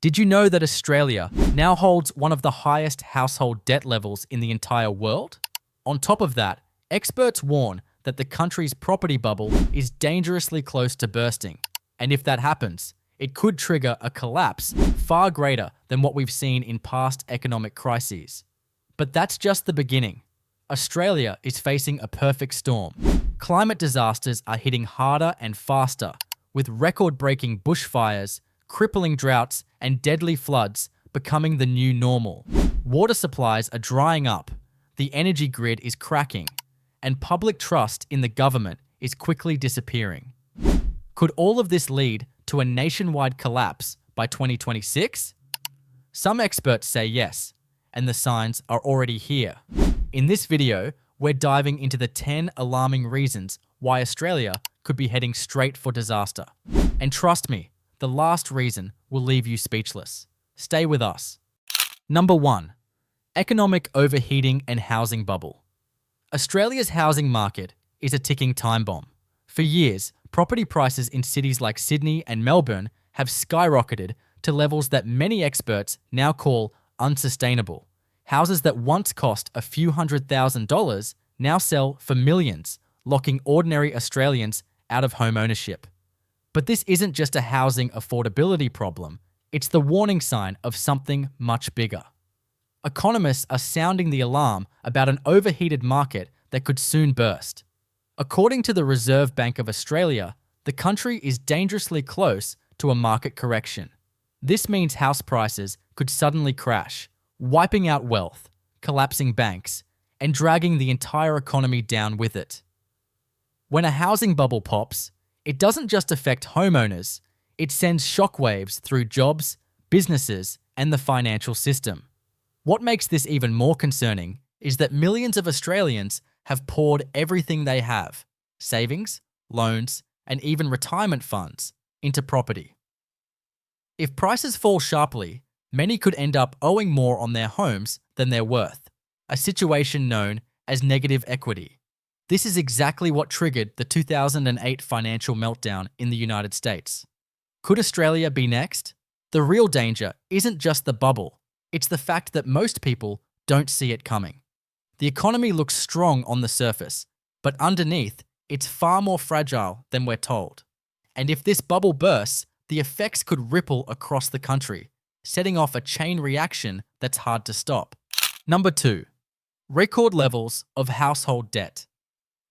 Did you know that Australia now holds one of the highest household debt levels in the entire world? On top of that, experts warn that the country's property bubble is dangerously close to bursting. And if that happens, it could trigger a collapse far greater than what we've seen in past economic crises. But that's just the beginning. Australia is facing a perfect storm. Climate disasters are hitting harder and faster, with record-breaking bushfires, crippling droughts, and deadly floods becoming the new normal. Water supplies are drying up, the energy grid is cracking, and public trust in the government is quickly disappearing. Could all of this lead to a nationwide collapse by 2026? Some experts say yes, and the signs are already here. In this video, we're diving into the 10 alarming reasons why Australia could be heading straight for disaster. And trust me, the last reason will leave you speechless. Stay with us. Number 1. Economic overheating and housing bubble. Australia's housing market is a ticking time bomb. For years, property prices in cities like Sydney and Melbourne have skyrocketed to levels that many experts now call unsustainable. Houses that once cost a few $100,000 now sell for millions, locking ordinary Australians out of home ownership. But this isn't just a housing affordability problem, it's the warning sign of something much bigger. Economists are sounding the alarm about an overheated market that could soon burst. According to the Reserve Bank of Australia, the country is dangerously close to a market correction. This means house prices could suddenly crash, wiping out wealth, collapsing banks, and dragging the entire economy down with it. When a housing bubble pops, it doesn't just affect homeowners, it sends shockwaves through jobs, businesses, and the financial system. What makes this even more concerning is that millions of Australians have poured everything they have, savings, loans, and even retirement funds, into property. If prices fall sharply, many could end up owing more on their homes than they're worth, a situation known as negative equity. This is exactly what triggered the 2008 financial meltdown in the United States. Could Australia be next? The real danger isn't just the bubble, it's the fact that most people don't see it coming. The economy looks strong on the surface, but underneath, it's far more fragile than we're told. And if this bubble bursts, the effects could ripple across the country, setting off a chain reaction that's hard to stop. Number 2. Record levels of household debt.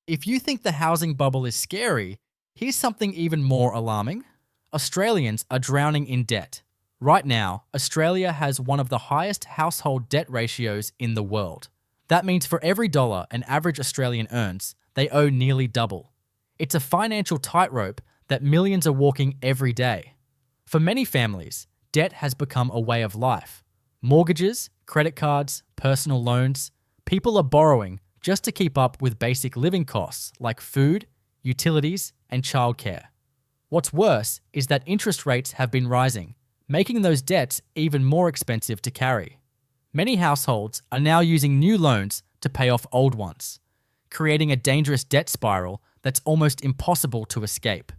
If you think the housing bubble is scary, here's something even more alarming. Australians are drowning in debt. Right now, Australia has one of the highest household debt ratios in the world. That means for every dollar an average Australian earns, they owe nearly double. It's a financial tightrope that millions are walking every day. For many families, debt has become a way of life. Mortgages, credit cards, personal loans, people are borrowing just to keep up with basic living costs like food, utilities, and childcare. What's worse is that interest rates have been rising, making those debts even more expensive to carry. Many households are now using new loans to pay off old ones, creating a dangerous debt spiral that's almost impossible to escape.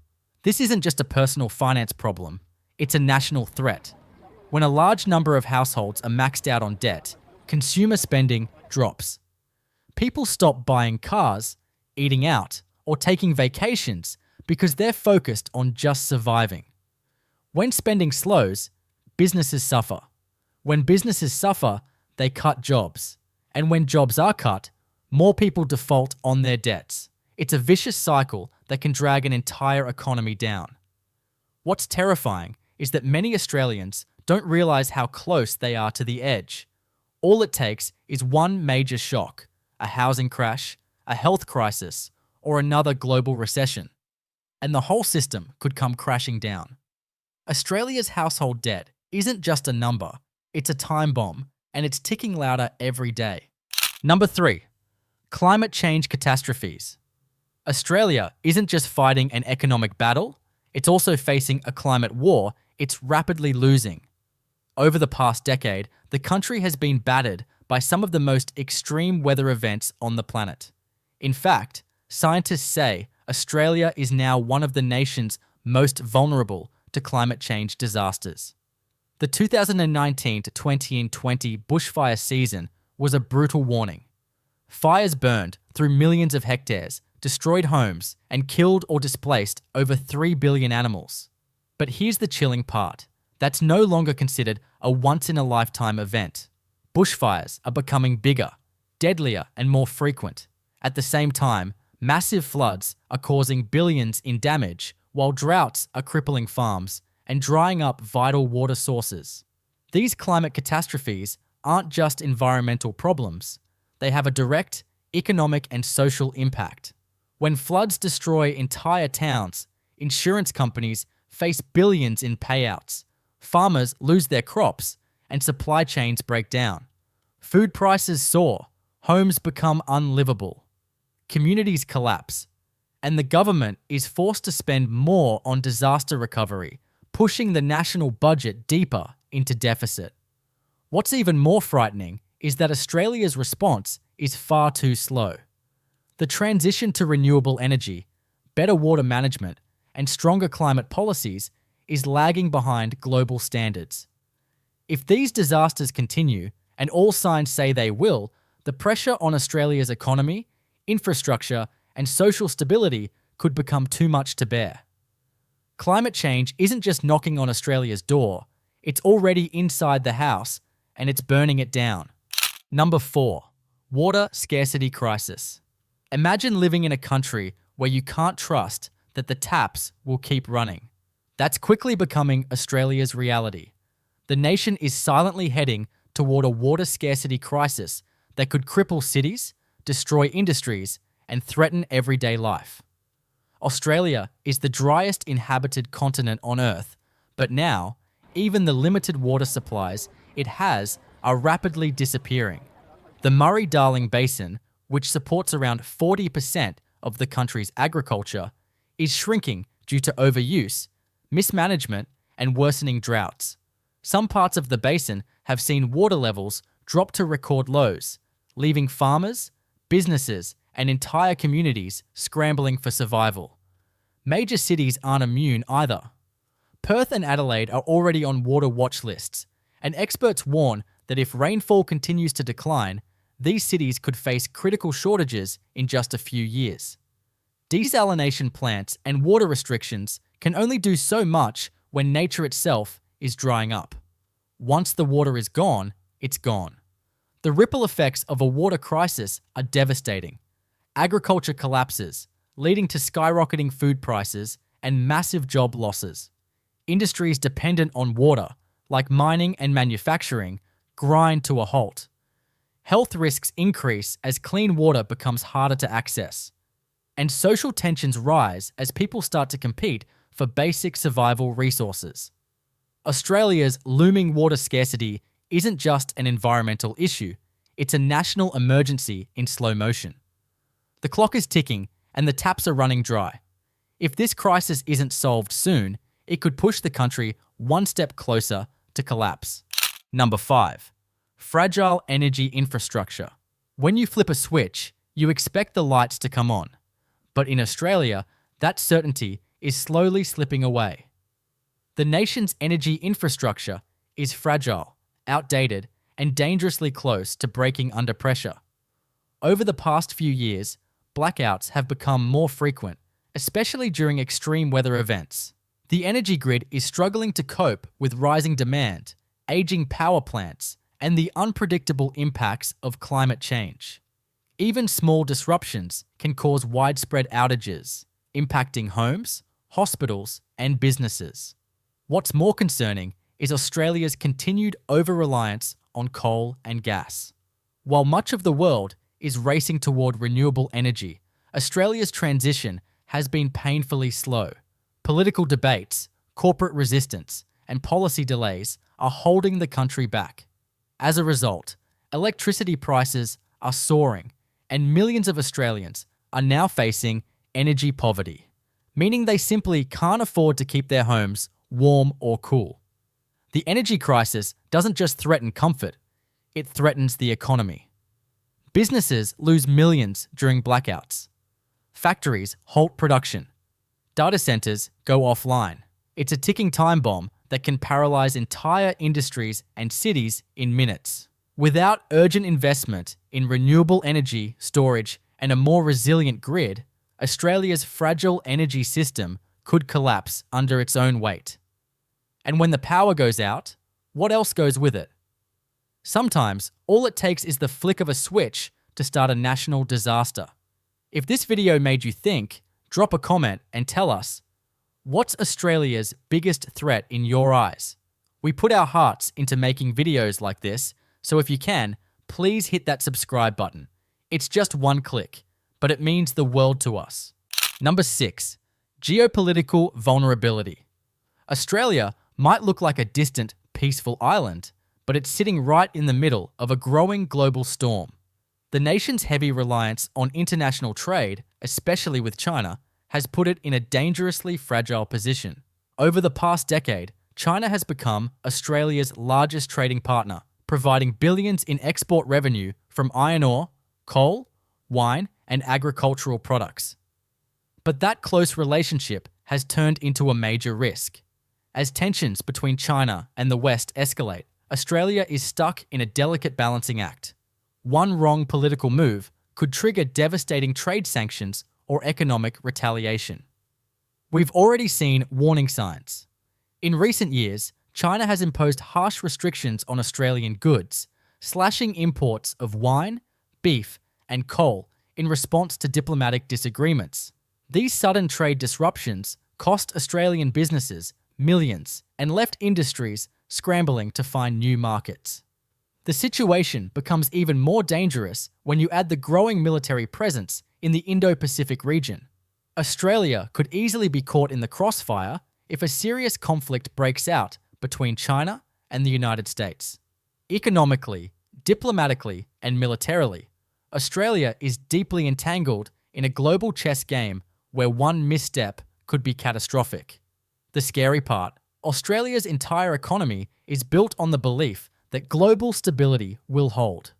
This isn't just a personal finance problem, it's a national threat. When a large number of households are maxed out on debt, consumer spending drops. People stop buying cars, eating out, or taking vacations because they're focused on just surviving. When spending slows, businesses suffer. When businesses suffer, they cut jobs. And when jobs are cut, more people default on their debts. It's a vicious cycle that can drag an entire economy down. What's terrifying is that many Australians don't realise how close they are to the edge. All it takes is one major shock, a housing crash, a health crisis, or another global recession, and the whole system could come crashing down. Australia's household debt isn't just a number, it's a time bomb, and it's ticking louder every day. Number 3. Climate change catastrophes. Australia isn't just fighting an economic battle, it's also facing a climate war it's rapidly losing. Over the past decade, the country has been battered by some of the most extreme weather events on the planet. In fact, scientists say Australia is now one of the nations most vulnerable to climate change disasters. The 2019 to 2020 bushfire season was a brutal warning. Fires burned through millions of hectares, destroyed homes, and killed or displaced over 3 billion animals. But here's the chilling part. That's no longer considered a once-in-a-lifetime event. Bushfires are becoming bigger, deadlier, and more frequent. At the same time, massive floods are causing billions in damage, while droughts are crippling farms and drying up vital water sources. These climate catastrophes aren't just environmental problems. They have a direct economic and social impact. When floods destroy entire towns, insurance companies face billions in payouts, farmers lose their crops, and supply chains break down. Food prices soar, homes become unlivable, communities collapse, and the government is forced to spend more on disaster recovery, pushing the national budget deeper into deficit. What's even more frightening is that Australia's response is far too slow. The transition to renewable energy, better water management, and stronger climate policies is lagging behind global standards. If these disasters continue, and all signs say they will, the pressure on Australia's economy, infrastructure, and social stability could become too much to bear. Climate change isn't just knocking on Australia's door, it's already inside the house, and it's burning it down. Number 4. Water scarcity crisis. Imagine living in a country where you can't trust that the taps will keep running. That's quickly becoming Australia's reality. The nation is silently heading toward a water scarcity crisis that could cripple cities, destroy industries, and threaten everyday life. Australia is the driest inhabited continent on Earth, but now, even the limited water supplies it has are rapidly disappearing. The Murray-Darling Basin, which supports around 40% of the country's agriculture, is shrinking due to overuse, mismanagement, and worsening droughts. Some parts of the basin have seen water levels drop to record lows, leaving farmers, businesses, and entire communities scrambling for survival. Major cities aren't immune either. Perth and Adelaide are already on water watch lists, and experts warn that if rainfall continues to decline, these cities could face critical shortages in just a few years. Desalination plants and water restrictions can only do so much when nature itself is drying up. Once the water is gone, it's gone. The ripple effects of a water crisis are devastating. Agriculture collapses, leading to skyrocketing food prices and massive job losses. Industries dependent on water, like mining and manufacturing, grind to a halt. Health risks increase as clean water becomes harder to access. And social tensions rise as people start to compete for basic survival resources. Australia's looming water scarcity isn't just an environmental issue, it's a national emergency in slow motion. The clock is ticking and the taps are running dry. If this crisis isn't solved soon, it could push the country one step closer to collapse. Number 5. Fragile energy infrastructure. When you flip a switch, you expect the lights to come on. But in Australia, that certainty is slowly slipping away. The nation's energy infrastructure is fragile, outdated, and dangerously close to breaking under pressure. Over the past few years, blackouts have become more frequent, especially during extreme weather events. The energy grid is struggling to cope with rising demand, aging power plants, and the unpredictable impacts of climate change. Even small disruptions can cause widespread outages, impacting homes, hospitals, and businesses. What's more concerning is Australia's continued over-reliance on coal and gas. While much of the world is racing toward renewable energy, Australia's transition has been painfully slow. Political debates, corporate resistance, and policy delays are holding the country back. As a result, electricity prices are soaring, and millions of Australians are now facing energy poverty, meaning they simply can't afford to keep their homes warm or cool. The energy crisis doesn't just threaten comfort, it threatens the economy. Businesses lose millions during blackouts. Factories halt production. Data centers go offline. It's a ticking time bomb that can paralyze entire industries and cities in minutes. Without urgent investment in renewable energy, storage, and a more resilient grid, Australia's fragile energy system could collapse under its own weight. And when the power goes out, what else goes with it? Sometimes, all it takes is the flick of a switch to start a national disaster. If this video made you think, drop a comment and tell us, what's Australia's biggest threat in your eyes? We put our hearts into making videos like this, so if you can, please hit that subscribe button. It's just one click, but it means the world to us. Number 6. Geopolitical vulnerability. Australia might look like a distant, peaceful island, but it's sitting right in the middle of a growing global storm. The nation's heavy reliance on international trade, especially with China, has put it in a dangerously fragile position. Over the past decade, China has become Australia's largest trading partner, providing billions in export revenue from iron ore, coal, wine, and agricultural products. But that close relationship has turned into a major risk. As tensions between China and the West escalate, Australia is stuck in a delicate balancing act. One wrong political move could trigger devastating trade sanctions or economic retaliation. We've already seen warning signs. In recent years, China has imposed harsh restrictions on Australian goods, slashing imports of wine, beef, and coal in response to diplomatic disagreements. These sudden trade disruptions cost Australian businesses millions and left industries scrambling to find new markets. The situation becomes even more dangerous when you add the growing military presence in the Indo-Pacific region. Australia could easily be caught in the crossfire if a serious conflict breaks out between China and the United States. Economically, diplomatically, and militarily, Australia is deeply entangled in a global chess game where one misstep could be catastrophic. The scary part, Australia's entire economy is built on the belief that global stability will hold.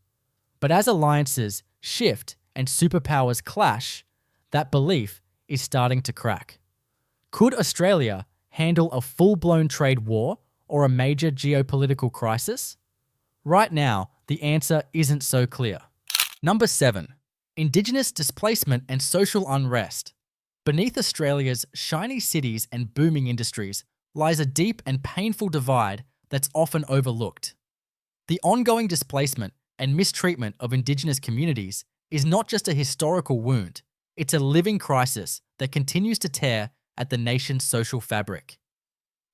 But as alliances shift and superpowers clash, that belief is starting to crack. Could Australia handle a full-blown trade war or a major geopolitical crisis? Right now, the answer isn't so clear. Number 7. Indigenous displacement and social unrest. Beneath Australia's shiny cities and booming industries lies a deep and painful divide that's often overlooked. The ongoing displacement and mistreatment of Indigenous communities is not just a historical wound, it's a living crisis that continues to tear at the nation's social fabric.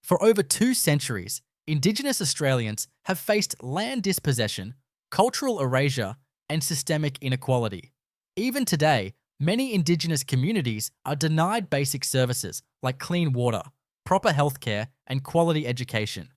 For over 2 centuries, Indigenous Australians have faced land dispossession, cultural erasure, and systemic inequality. Even today, many Indigenous communities are denied basic services like clean water, proper healthcare, and quality education.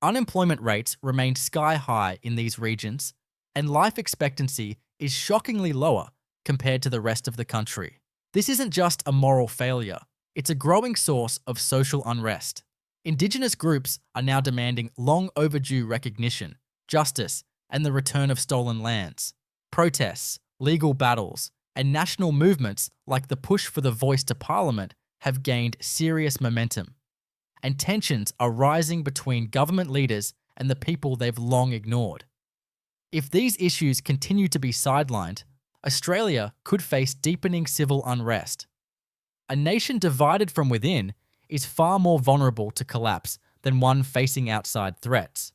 Unemployment rates remain sky-high in these regions, and life expectancy is shockingly lower compared to the rest of the country. This isn't just a moral failure, it's a growing source of social unrest. Indigenous groups are now demanding long overdue recognition, justice, and the return of stolen lands. Protests, legal battles, and national movements like the push for the voice to Parliament have gained serious momentum. And tensions are rising between government leaders and the people they've long ignored. If these issues continue to be sidelined, Australia could face deepening civil unrest. A nation divided from within is far more vulnerable to collapse than one facing outside threats.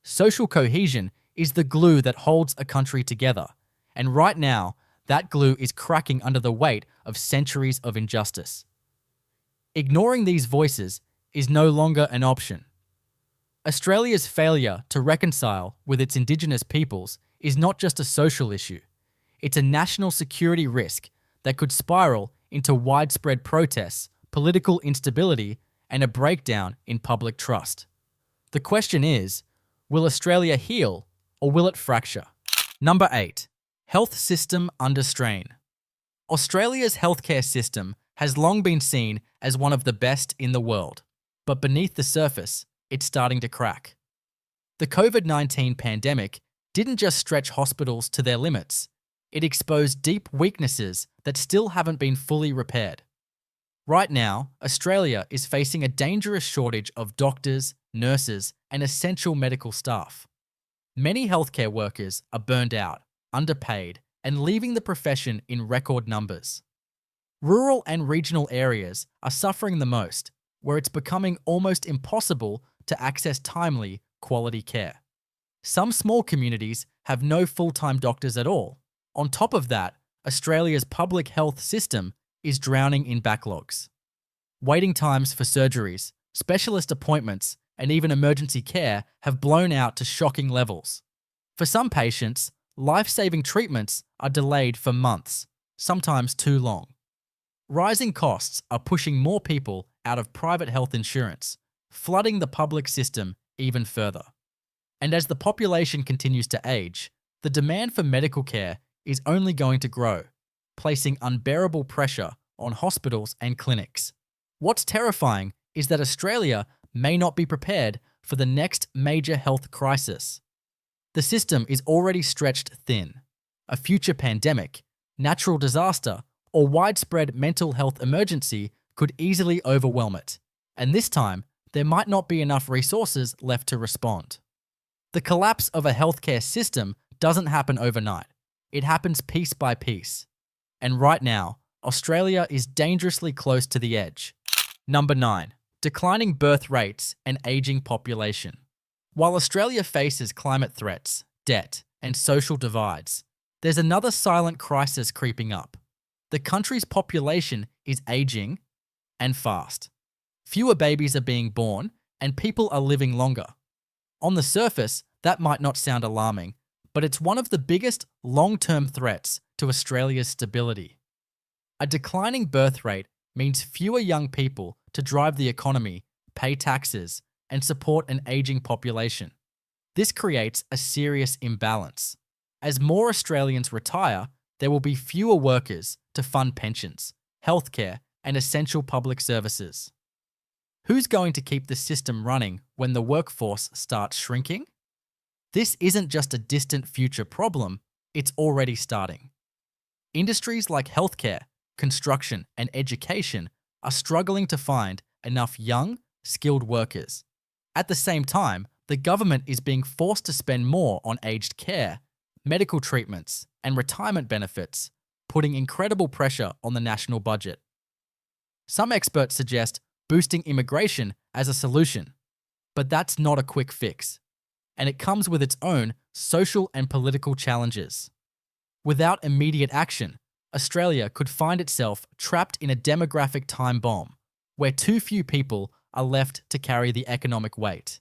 Social cohesion is the glue that holds a country together, and right now, that glue is cracking under the weight of centuries of injustice. Ignoring these voices is no longer an option. Australia's failure to reconcile with its Indigenous peoples is not just a social issue, it's a national security risk that could spiral into widespread protests, political instability, and a breakdown in public trust. The question is, will Australia heal or will it fracture? Number 8. Health system under strain. Australia's healthcare system has long been seen as one of the best in the world, but beneath the surface, it's starting to crack. The COVID-19 pandemic didn't just stretch hospitals to their limits, it exposed deep weaknesses that still haven't been fully repaired. Right now, Australia is facing a dangerous shortage of doctors, nurses, and essential medical staff. Many healthcare workers are burned out, underpaid, and leaving the profession in record numbers. Rural and regional areas are suffering the most, where it's becoming almost impossible to access timely, quality care. Some small communities have no full-time doctors at all. On top of that, Australia's public health system is drowning in backlogs. Waiting times for surgeries, specialist appointments, and even emergency care have blown out to shocking levels. For some patients, life-saving treatments are delayed for months, sometimes too long. Rising costs are pushing more people out of private health insurance, flooding the public system even further. And as the population continues to age, the demand for medical care is only going to grow, placing unbearable pressure on hospitals and clinics. What's terrifying is that Australia may not be prepared for the next major health crisis. The system is already stretched thin. A future pandemic, natural disaster, or widespread mental health emergency could easily overwhelm it. And this time, there might not be enough resources left to respond. The collapse of a healthcare system doesn't happen overnight. It happens piece by piece. And right now, Australia is dangerously close to the edge. Number 9. Declining birth rates and aging population. While Australia faces climate threats, debt, and social divides, there's another silent crisis creeping up. The country's population is aging, and fast. Fewer babies are being born, and people are living longer. On the surface, that might not sound alarming, but it's one of the biggest long-term threats to Australia's stability. A declining birth rate means fewer young people to drive the economy, pay taxes, and support an aging population. This creates a serious imbalance. As more Australians retire, there will be fewer workers to fund pensions, healthcare, and essential public services. Who's going to keep the system running when the workforce starts shrinking? This isn't just a distant future problem, it's already starting. Industries like healthcare, construction, and education are struggling to find enough young, skilled workers. At the same time, the government is being forced to spend more on aged care, medical treatments, and retirement benefits, putting incredible pressure on the national budget. Some experts suggest boosting immigration as a solution, but that's not a quick fix, and it comes with its own social and political challenges. Without immediate action, Australia could find itself trapped in a demographic time bomb, where too few people are left to carry the economic weight.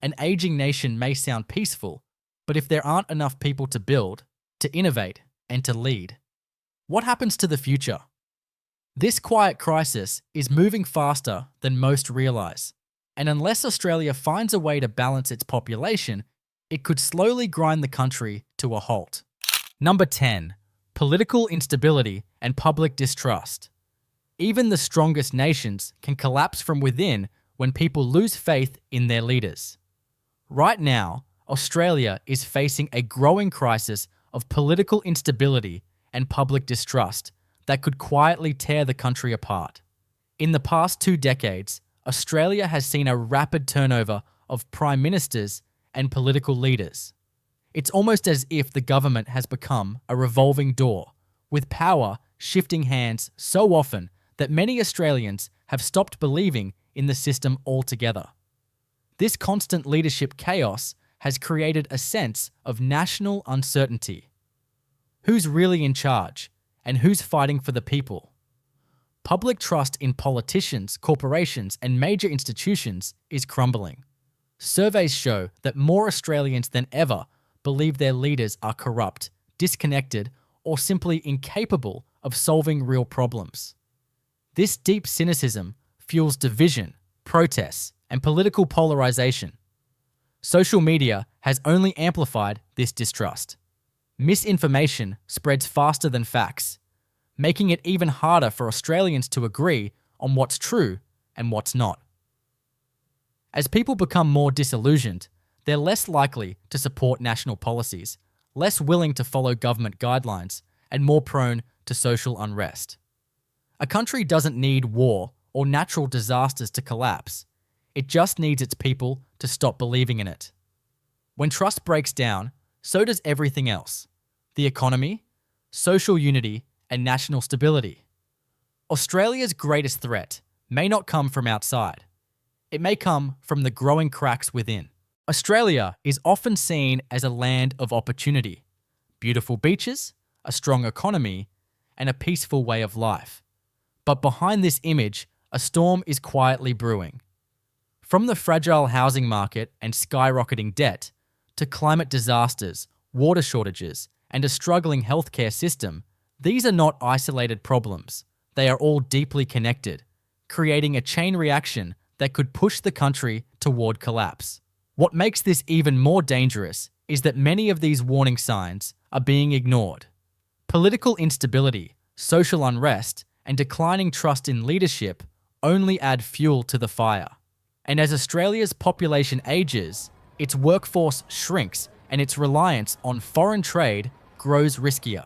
An aging nation may sound peaceful, but if there aren't enough people to build, to innovate, and to lead, what happens to the future? This quiet crisis is moving faster than most realize, and unless Australia finds a way to balance its population, it could slowly grind the country to a halt. Number 10. Political instability and public distrust. Even the strongest nations can collapse from within when people lose faith in their leaders. Right now, Australia is facing a growing crisis of political instability and public distrust that could quietly tear the country apart. In the past 2 decades, Australia has seen a rapid turnover of prime ministers and political leaders. It's almost as if the government has become a revolving door, with power shifting hands so often that many Australians have stopped believing in the system altogether. This constant leadership chaos has created a sense of national uncertainty. Who's really in charge, and who's fighting for the people? Public trust in politicians, corporations, and major institutions is crumbling. Surveys show that more Australians than ever believe their leaders are corrupt, disconnected, or simply incapable of solving real problems. This deep cynicism fuels division, protests, and political polarization. Social media has only amplified this distrust. Misinformation spreads faster than facts, making it even harder for Australians to agree on what's true and what's not. As people become more disillusioned, they're less likely to support national policies, less willing to follow government guidelines, and more prone to social unrest. A country doesn't need war or natural disasters to collapse. It just needs its people to stop believing in it. When trust breaks down, so does everything else: the economy, social unity, and national stability. Australia's greatest threat may not come from outside. It may come from the growing cracks within. Australia is often seen as a land of opportunity: beautiful beaches, a strong economy, and a peaceful way of life. But behind this image, a storm is quietly brewing. From the fragile housing market and skyrocketing debt, to climate disasters, water shortages, and a struggling healthcare system, these are not isolated problems. They are all deeply connected, creating a chain reaction that could push the country toward collapse. What makes this even more dangerous is that many of these warning signs are being ignored. Political instability, social unrest, and declining trust in leadership only add fuel to the fire. And as Australia's population ages, its workforce shrinks and its reliance on foreign trade grows riskier.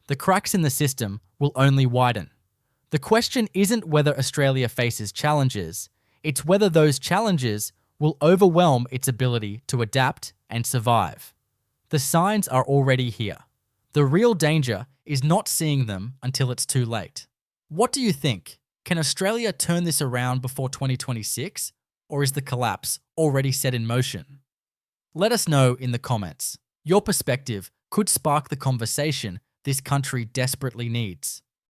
The cracks in the system will only widen. The question isn't whether Australia faces challenges, it's whether those challenges will overwhelm its ability to adapt and survive. The signs are already here. The real danger is not seeing them until it's too late. What do you think? Can Australia turn this around before 2026, or is the collapse already set in motion? Let us know in the comments. Your perspective could spark the conversation this country desperately needs.